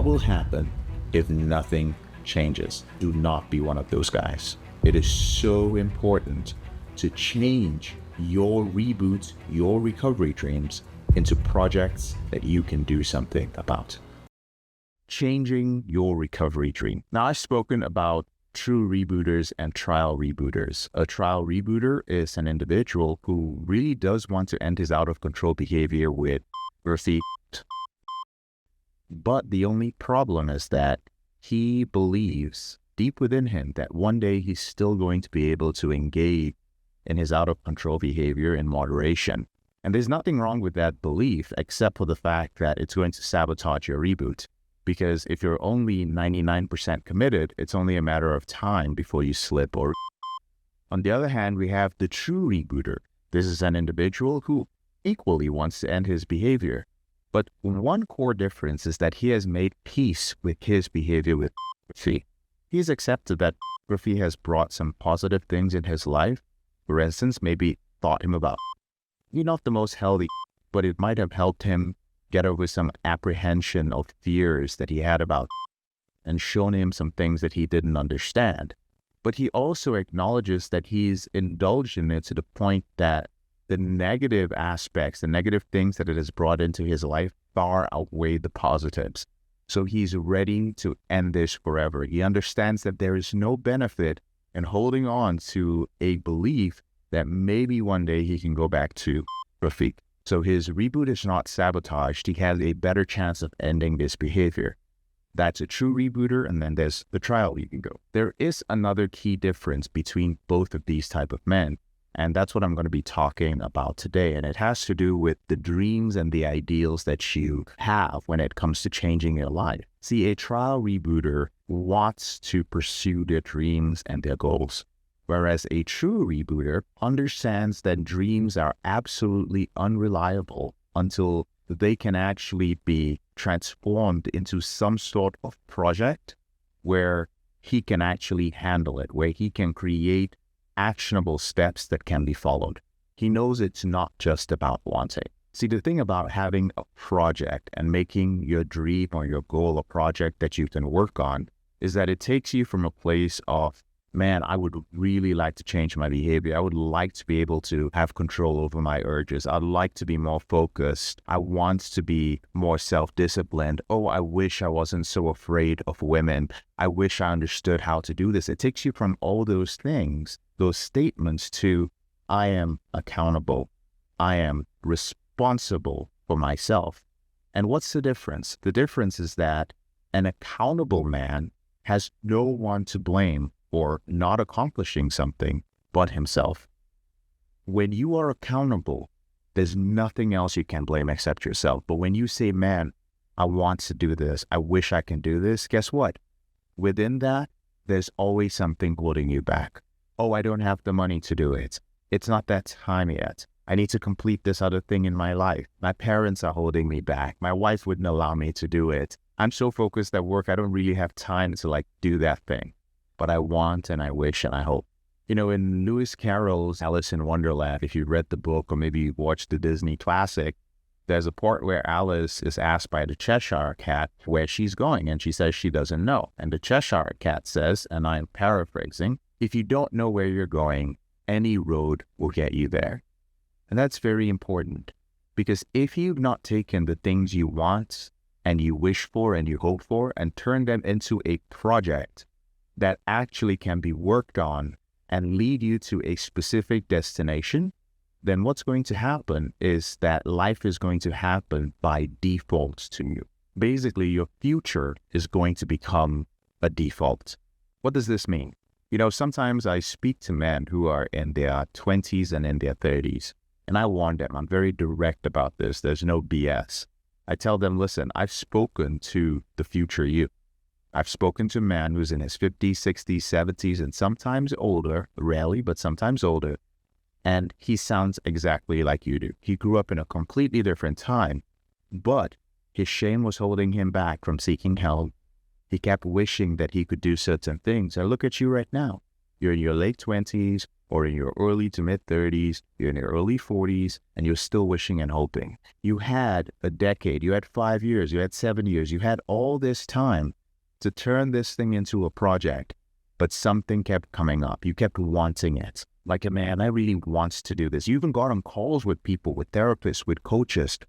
What will happen if nothing changes? Do not be one of those guys. It is so important to change your reboot, your recovery dreams into projects that you can do something about. Changing your recovery dream. Now, I've spoken about true rebooters and trial rebooters. A trial rebooter is an individual who really does want to end his out-of-control behavior with earthy. But the only problem is that he believes deep within him that one day he's still going to be able to engage in his out-of-control behavior in moderation. And there's nothing wrong with that belief, except for the fact that it's going to sabotage your reboot. Because if you're only 99% committed, it's only a matter of time before you slip or... On the other hand, we have the true rebooter. This is an individual who equally wants to end his behavior. But one core difference is that he has made peace with his behavior with pornography. He's accepted that pornography has brought some positive things in his life. For instance, maybe taught him about not the most healthy, but it might have helped him get over some apprehension of fears that he had about and shown him some things that he didn't understand. But he also acknowledges that he's indulged in it to the point that the negative aspects, the negative things that it has brought into his life far outweigh the positives. So he's ready to end this forever. He understands that there is no benefit in holding on to a belief that maybe one day he can go back to Rafik. So his reboot is not sabotaged. He has a better chance of ending this behavior. That's a true rebooter, and then there's the trial you can go. There is another key difference between both of these type of men, and that's what I'm going to be talking about today. And it has to do with the dreams and the ideals that you have when it comes to changing your life. See, a trial rebooter wants to pursue their dreams and their goals, whereas a true rebooter understands that dreams are absolutely unreliable until they can actually be transformed into some sort of project where he can actually handle it, where he can create actionable steps that can be followed. He knows it's not just about wanting. See, the thing about having a project and making your dream or your goal a project that you can work on is that it takes you from a place of, man, I would really like to change my behavior. I would like to be able to have control over my urges. I'd like to be more focused. I want to be more self-disciplined. Oh, I wish I wasn't so afraid of women. I wish I understood how to do this. It takes you from all those things, those statements, to I am accountable. I am responsible for myself. And what's the difference? The difference is that an accountable man has no one to blame for not accomplishing something but himself. When you are accountable, there's nothing else you can blame except yourself. But when you say, man, I want to do this, I wish I can do this, guess what? Within that, there's always something holding you back. Oh, I don't have the money to do it. It's not that time yet. I need to complete this other thing in my life. My parents are holding me back. My wife wouldn't allow me to do it. I'm so focused at work, I don't really have time to do that thing. But I want and I wish and I hope. In Lewis Carroll's Alice in Wonderland, if you read the book or maybe you watched the Disney classic, there's a part where Alice is asked by the Cheshire Cat where she's going, and she says she doesn't know. And the Cheshire Cat says, and I'm paraphrasing, if you don't know where you're going, any road will get you there. And that's very important, because if you've not taken the things you want and you wish for and you hope for and turn them into a project that actually can be worked on and lead you to a specific destination, then what's going to happen is that life is going to happen by default to you. Basically, your future is going to become a default. What does this mean? Sometimes I speak to men who are in their 20s and in their 30s, and I warn them, I'm very direct about this. There's no BS. I tell them, listen, I've spoken to the future you. I've spoken to a man who's in his 50s, 60s, 70s, and sometimes older, rarely, but sometimes older, and he sounds exactly like you do. He grew up in a completely different time, but his shame was holding him back from seeking help. He kept wishing that he could do certain things. I look at you right now. You're in your late 20s or in your early to mid 30s, you're in your early 40s, and you're still wishing and hoping. You had a decade, you had 5 years, you had 7 years, you had all this time to turn this thing into a project, but something kept coming up. You kept wanting it. Like, man, I really want to do this. You even got on calls with people, with therapists, with coaches,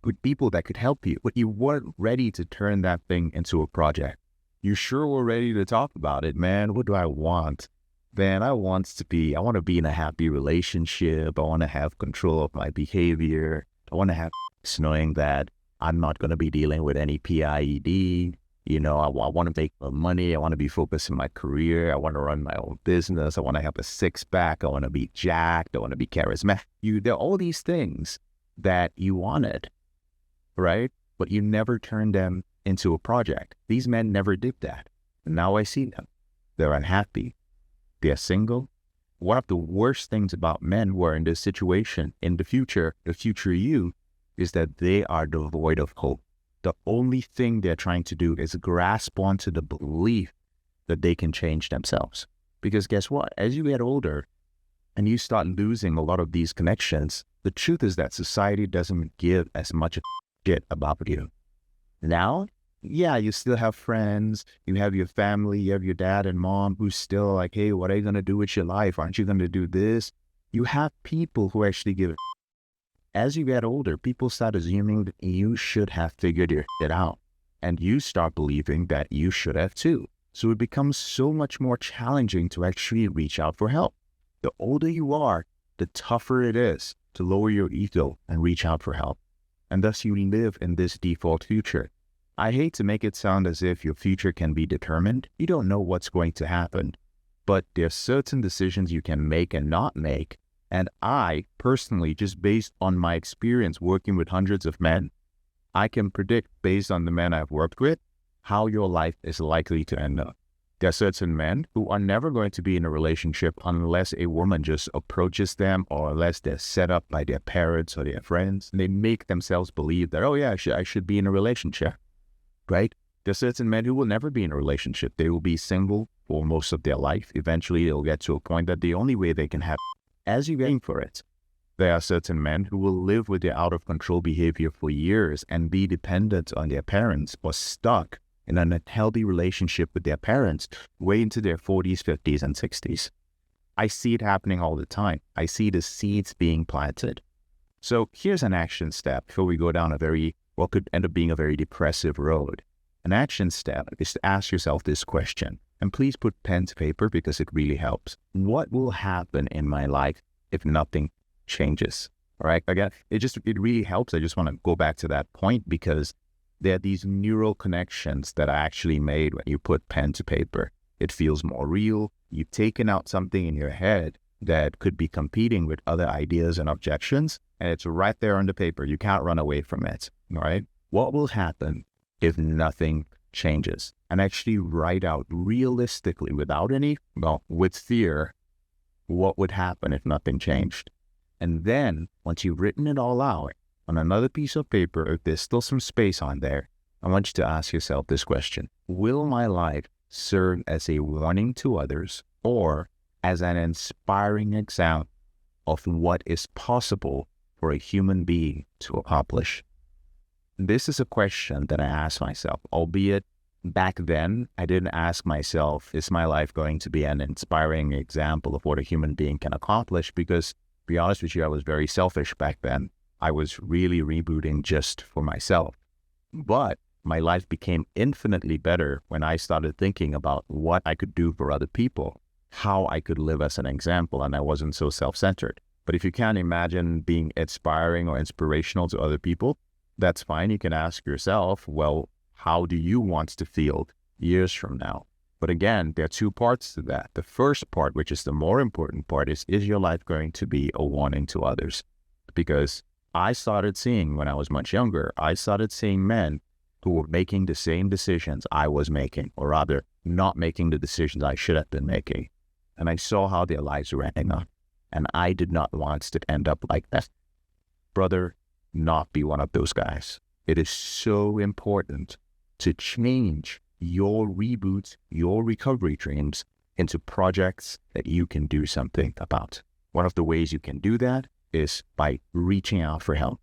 with people that could help you, but you weren't ready to turn that thing into a project. You sure were ready to talk about it, man. What do I want? Man, I want to be in a happy relationship. I want to have control of my behavior. I want to have knowing that I'm not going to be dealing with any PIED. You know, I want to make more money. I want to be focused in my career. I want to run my own business. I want to have a six-pack. I want to be jacked. I want to be charismatic. There are all these things that you wanted, right? But you never turned them into a project. These men never did that. And now I see them. They're unhappy. They're single. One of the worst things about men who are in this situation in the future you, is that they are devoid of hope. The only thing they're trying to do is grasp onto the belief that they can change themselves. Because guess what? As you get older and you start losing a lot of these connections, the truth is that society doesn't give as much a shit about you. Now, yeah, you still have friends, you have your family, you have your dad and mom who's still like, hey, what are you going to do with your life? Aren't you going to do this? You have people who actually give it. As you get older, people start assuming that you should have figured your shit out, and you start believing that you should have too. So it becomes so much more challenging to actually reach out for help. The older you are, the tougher it is to lower your ego and reach out for help. And thus you live in this default future. I hate to make it sound as if your future can be determined. You don't know what's going to happen, but there's certain decisions you can make and not make. And I personally, just based on my experience working with hundreds of men, I can predict based on the men I've worked with, how your life is likely to end up. There are certain men who are never going to be in a relationship unless a woman just approaches them or unless they're set up by their parents or their friends. And they make themselves believe that, oh yeah, I should be in a relationship, right? There are certain men who will never be in a relationship. They will be single for most of their life. Eventually, they'll get to a point that the only way they can have, as you're getting for it, there are certain men who will live with their out-of-control behavior for years and be dependent on their parents or stuck in an unhealthy relationship with their parents way into their 40s, 50s, and 60s. I see it happening all the time. I see the seeds being planted. So here's an action step before we go down what could end up being a very depressive road. An action step is to ask yourself this question. And please put pen to paper because it really helps. What will happen in my life if nothing changes? All right. Again, it really helps. I just want to go back to that point because there are these neural connections that are actually made when you put pen to paper. It feels more real. You've taken out something in your head that could be competing with other ideas and objections, and it's right there on the paper. You can't run away from it. All right. What will happen if nothing changes? And actually write out realistically with fear, what would happen if nothing changed. And then once you've written it all out on another piece of paper, if there's still some space on there, I want you to ask yourself this question. Will my life serve as a warning to others or as an inspiring example of what is possible for a human being to accomplish? This is a question that I ask myself, albeit back then, I didn't ask myself, is my life going to be an inspiring example of what a human being can accomplish? Because, to be honest with you, I was very selfish back then. I was really rebooting just for myself. But my life became infinitely better when I started thinking about what I could do for other people, how I could live as an example, and I wasn't so self-centered. But if you can't imagine being inspiring or inspirational to other people, that's fine. You can ask yourself, well, how do you want to feel years from now? But again, there are two parts to that. The first part, which is the more important part, is your life going to be a warning to others? Because I started seeing, when I was much younger, I started seeing men who were making the same decisions I was making, or rather, not making the decisions I should have been making. And I saw how their lives were ending up. And I did not want to end up like that. Brother, not be one of those guys. It is so important to change your reboots, your recovery dreams into projects that you can do something about. One of the ways you can do that is by reaching out for help.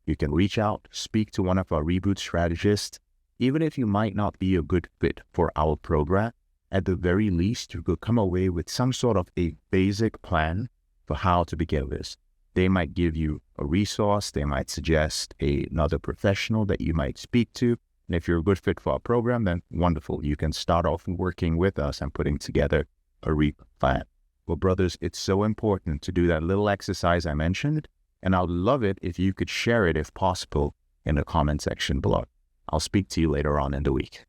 You can reach out, speak to one of our Reboot strategists. Even if you might not be a good fit for our program, at the very least, you could come away with some sort of a basic plan for how to begin this. They might give you a resource. They might suggest another professional that you might speak to. And if you're a good fit for our program, then wonderful. You can start off working with us and putting together a Reboot plan. Well, brothers, it's so important to do that little exercise I mentioned, and I'd love it if you could share it, if possible, in the comment section below. I'll speak to you later on in the week.